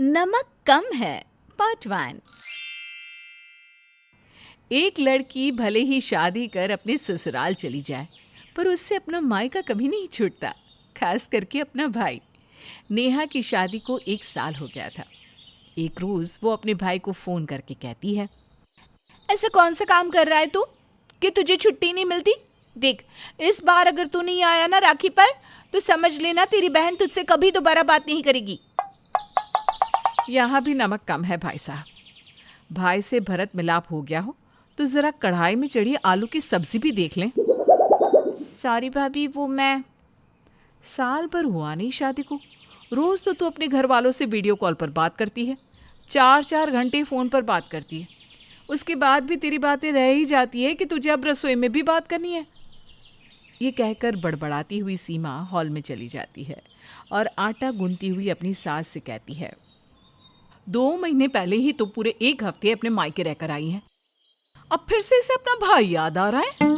नमक कम है पार्ट 1। एक लड़की भले ही शादी कर अपने ससुराल चली जाए, पर उससे अपना मायका कभी नहीं छूटता, खास करके अपना भाई। नेहा की शादी को 1 साल हो गया था। एक रोज वो अपने भाई को फोन करके कहती है, ऐसा कौन सा काम कर रहा है तू कि तुझे छुट्टी नहीं मिलती? देख, इस बार अगर तू नहीं आया ना राखी पर, तो समझ लेना तेरी बहन तुझसे कभी दोबारा बात नहीं करेगी। यहाँ भी नमक कम है भाई साहब। भाई से भरत मिलाप हो गया हो तो जरा कढ़ाई में चढ़ी आलू की सब्जी भी देख लें। सॉरी भाभी, वो मैं साल भर हुआ नहीं शादी को, रोज तो तू अपने घर वालों से वीडियो कॉल पर बात करती है, 4-4 घंटे फ़ोन पर बात करती है। उसके बाद भी तेरी बातें रह ही जाती है कि तुझे अब रसोई में भी बात करनी है। ये कहकर बड़बड़ाती हुई सीमा हॉल में चली जाती है और आटा गूंथती हुई अपनी सास से कहती है, 2 महीने पहले ही तो पूरे 1 हफ्ते अपने मायके रहकर आई है, अब फिर से इसे अपना भाई याद आ रहा है।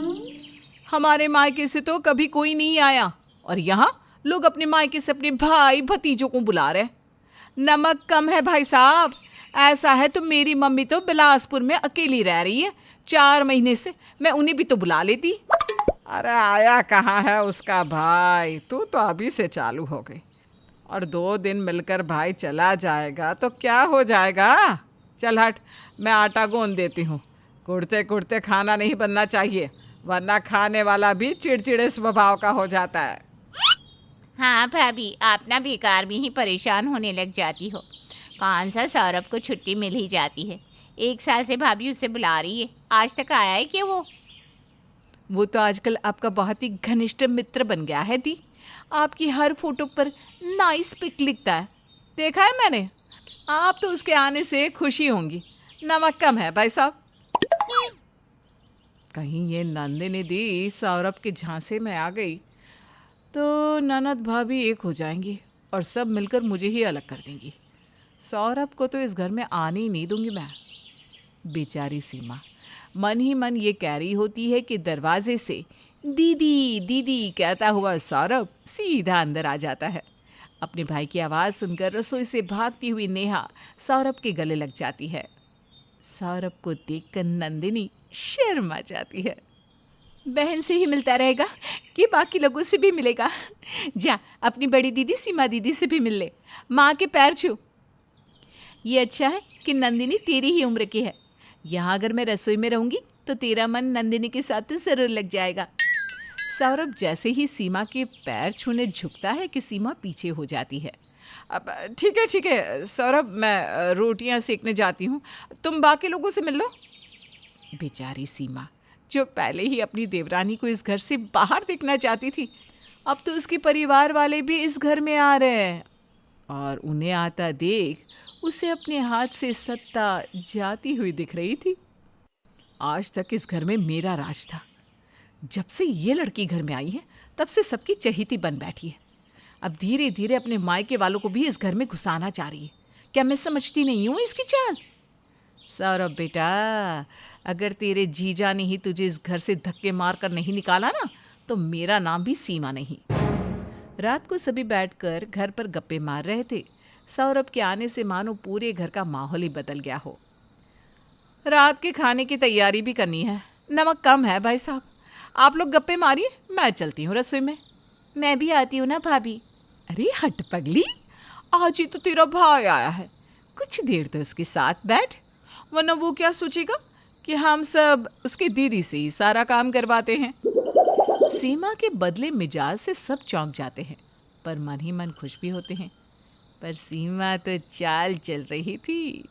हमारे मायके से तो कभी कोई नहीं आया और यहाँ लोग अपने मायके से अपने भाई भतीजों को बुला रहे हैं। नमक कम है भाई साहब। ऐसा है तो मेरी मम्मी तो बिलासपुर में अकेली रह रही है, 4 महीने से मैं उन्हें भी तो बुला लेती। अरे आया कहाँ है उसका भाई, तू तो अभी से चालू हो गई और 2 दिन मिलकर भाई चला जाएगा तो क्या हो जाएगा। चल हट, मैं आटा गूंद देती हूँ। कुड़ते कुड़ते खाना नहीं बनना चाहिए, वरना खाने वाला भी चिड़चिड़े स्वभाव का हो जाता है। हाँ भाभी, आप ना बेकार में ही परेशान होने लग जाती हो। कौन सा सौरभ को छुट्टी मिल ही जाती है। 1 साल से भाभी उसे बुला रही है, आज तक आया है क्या वो तो आजकल आपका बहुत ही घनिष्ठ मित्र बन गया है दी। आपकी हर फोटो पर नाइस पिक लिखता है, देखा है मैंने। आप तो उसके आने से खुशी होंगी। नमक कम है भाई साहब। कहीं ये नंदिनी दी सौरभ के झांसे में आ गई तो ननद भाभी एक हो जाएंगी और सब मिलकर मुझे ही अलग कर देंगी। सौरभ को तो इस घर में आने ही नहीं दूंगी मैं। बेचारी सीमा मन ही मन ये कह रही होती है कि दरवाजे से दीदी दीदी कहता हुआ सौरभ सीधा अंदर आ जाता है। अपने भाई की आवाज़ सुनकर रसोई से भागती हुई नेहा सौरभ के गले लग जाती है। सौरभ को देखकर नंदिनी शर्मा जाती है। बहन से ही मिलता रहेगा कि बाकी लोगों से भी मिलेगा? जा अपनी बड़ी दीदी सीमा दीदी से भी मिल ले, माँ के पैर छू। ये अच्छा है कि नंदिनी तेरी ही उम्र की है। यहाँ अगर मैं रसोई में रहूँगी तो तेरा मन नंदिनी के साथ तो ज़रूर लग जाएगा। सौरभ जैसे ही सीमा के पैर छूने झुकता है कि सीमा पीछे हो जाती है। अब ठीक है सौरभ, मैं रोटियां सेकने जाती हूँ, तुम बाकी लोगों से मिल लो। बेचारी सीमा जो पहले ही अपनी देवरानी को इस घर से बाहर देखना चाहती थी, अब तो उसके परिवार वाले भी इस घर में आ रहे हैं और उन्हें आता देख उसे अपने हाथ से सत्ता जाती हुई दिख रही थी। आज तक इस घर में मेरा राज था, जब से ये लड़की घर में आई है तब से सबकी चहेती बन बैठी है। अब धीरे धीरे अपने मायके वालों को भी इस घर में घुसाना चाह रही है। क्या मैं समझती नहीं हूँ इसकी चाल? सौरभ बेटा, अगर तेरे जीजा ने ही तुझे इस घर से धक्के मार कर नहीं निकाला ना, तो मेरा नाम भी सीमा नहीं। रात को सभी बैठकर घर पर गप्पे मार रहे थे। सौरभ के आने से मानो पूरे घर का माहौल ही बदल गया हो। रात के खाने की तैयारी भी करनी है। नमक कम है भाई साहब, आप लोग गप्पे मारिए, मैं चलती हूँ रसोई में। मैं भी आती हूँ ना भाभी। अरे हट पगली, आज ही तो तेरा भाई आया है, कुछ देर तो उसके साथ बैठ, वरना वो क्या सोचेगा कि हम सब उसकी दीदी से ही सारा काम करवाते हैं। सीमा के बदले मिजाज से सब चौंक जाते हैं, पर मन ही मन खुश भी होते हैं। पर सीमा तो चाल चल रही थी।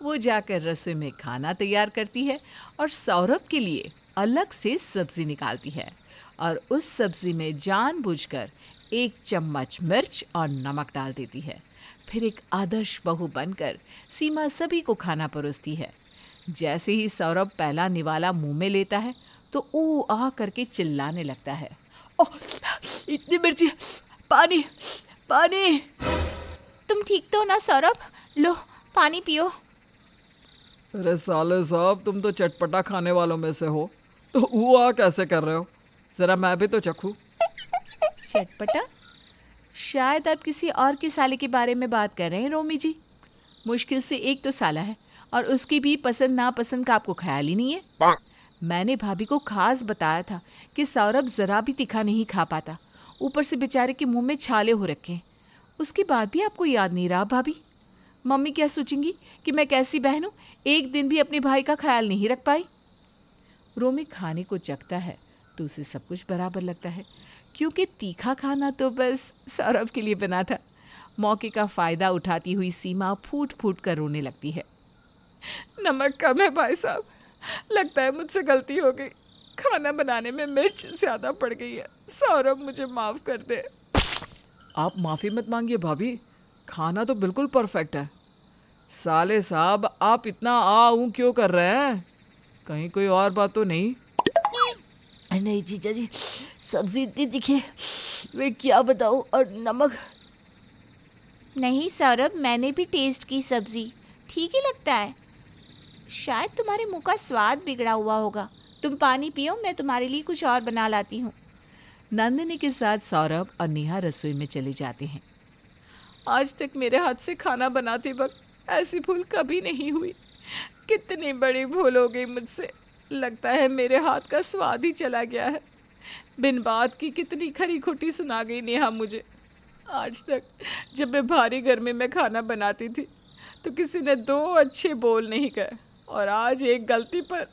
वो जाकर रसोई में खाना तैयार करती है और सौरभ के लिए अलग से सब्जी निकालती है और उस सब्जी में जानबूझकर 1 चम्मच मिर्च और नमक डाल देती है। फिर एक आदर्श बहू बनकर सीमा सभी को खाना परोसती है। जैसे ही सौरभ पहला निवाला मुंह में लेता है तो ऊ आ करके चिल्लाने लगता है, ओह इतनी मिर्ची, पानी पानी। तुम ठीक तो ना सौरभ? लो पानी पियो। अरे साले साहब, तुम तो चटपटा खाने वालों में से हो, तो हुआ कैसे कर रहे हो? जरा मैं भी तो चखूं। चटपटा? शायद आप किसी और के साले के बारे में बात कर रहे हैं रोमी जी। मुश्किल से एक तो साला है और उसकी भी पसंद नापसंद का आपको ख्याल ही नहीं है। मैंने भाभी को खास बताया था कि सौरभ ज़रा भी तीखा नहीं खा पाता, ऊपर से बेचारे के मुंह में छाले हो रखे हैं। उसके बाद भी आपको याद नहीं रहा भाभी? मम्मी क्या सोचेंगी कि मैं कैसी बहन हूँ, एक दिन भी अपने भाई का ख्याल नहीं रख पाई। रोमी खाने को चखता है तो उसे सब कुछ बराबर लगता है, क्योंकि तीखा खाना तो बस सौरभ के लिए बना था। मौके का फ़ायदा उठाती हुई सीमा फूट फूट कर रोने लगती है। नमक कम है भाई साहब, लगता है मुझसे गलती हो गई, खाना बनाने में मिर्च ज़्यादा पड़ गई है, सौरभ मुझे माफ़ कर दे। आप माफ़ी मत मांगिए भाभी, खाना तो बिल्कुल परफेक्ट है। साले साहब आप इतना आ ऊँ क्यों कर रहे हैं? कहीं कोई और बात तो नहीं? नहीं जीजा जी, सब्जी इतनी तीखी है, मैं क्या बताऊँ। और नमक। नहीं सौरभ, मैंने भी टेस्ट की सब्जी, ठीक ही लगता है। शायद तुम्हारे मुंह का स्वाद बिगड़ा हुआ होगा। तुम पानी पियो, मैं तुम्हारे लिए कुछ और बना लाती हूँ। नंदिनी के साथ सौरभ और नेहा रसोई में चले जाते हैं। आज तक मेरे हाथ से खाना बनाते वक्त ऐसी भूल कभी नहीं हुई। कितनी बड़ी भूल हो गई मुझसे। लगता है मेरे हाथ का स्वाद ही चला गया है। बिन बात की कितनी खरी खोटी सुना गई नेहा मुझे। आज तक जब मैं भारी गर्मी में खाना बनाती थी तो किसी ने दो अच्छे बोल नहीं कहे, और आज एक गलती पर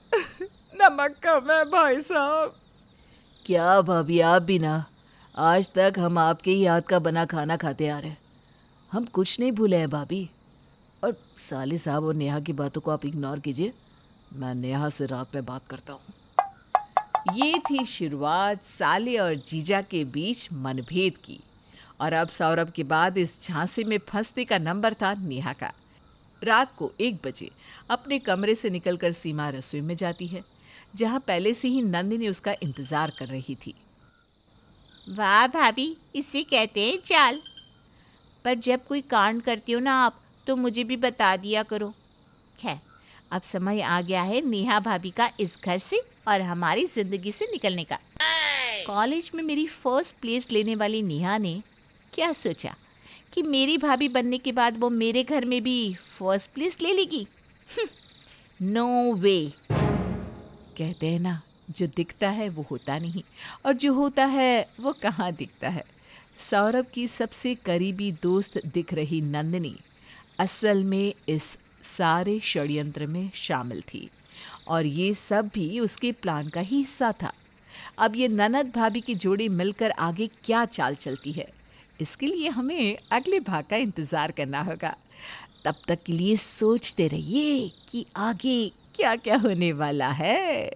नमक कम है भाई साहब। क्या भाभी, आप भी ना, आज तक हम आपके ही हाथ का बना खाना खाते आ रहे हैं। हम कुछ नहीं भूले हैं भाभी। और साले साहब और नेहा की बातों को आप इग्नोर कीजिए, मैं नेहा से रात में बात करता हूँ। ये थी शुरुआत साले और जीजा के बीच मनभेद की, और अब सौरभ के बाद इस झांसे में फंसने का नंबर था नेहा का। रात को 1 बजे अपने कमरे से निकलकर सीमा रसोई में जाती है, जहाँ पहले से ही नंदिनी उसका इंतजार कर रही थी। वाह भाभी, इसे कहते हैं चाल। पर जब कोई कांड करती हो ना आप, तो मुझे भी बता दिया करो। खैर, अब समय आ गया है नेहा भाभी का इस घर से और हमारी ज़िंदगी से निकलने का। कॉलेज में मेरी फर्स्ट प्लेस लेने वाली नेहा ने क्या सोचा कि मेरी भाभी बनने के बाद वो मेरे घर में भी फर्स्ट प्लेस ले लेगी? नो वे। कहते हैं ना, जो दिखता है वो होता नहीं, और जो होता है वो कहाँ दिखता है। सौरभ की सबसे करीबी दोस्त दिख रही नंदिनी असल में इस सारे षड्यंत्र में शामिल थी, और ये सब भी उसके प्लान का ही हिस्सा था। अब ये ननद भाभी की जोड़ी मिलकर आगे क्या चाल चलती है, इसके लिए हमें अगले भाग का इंतज़ार करना होगा। तब तक के लिए सोचते रहिए कि आगे क्या क्या होने वाला है।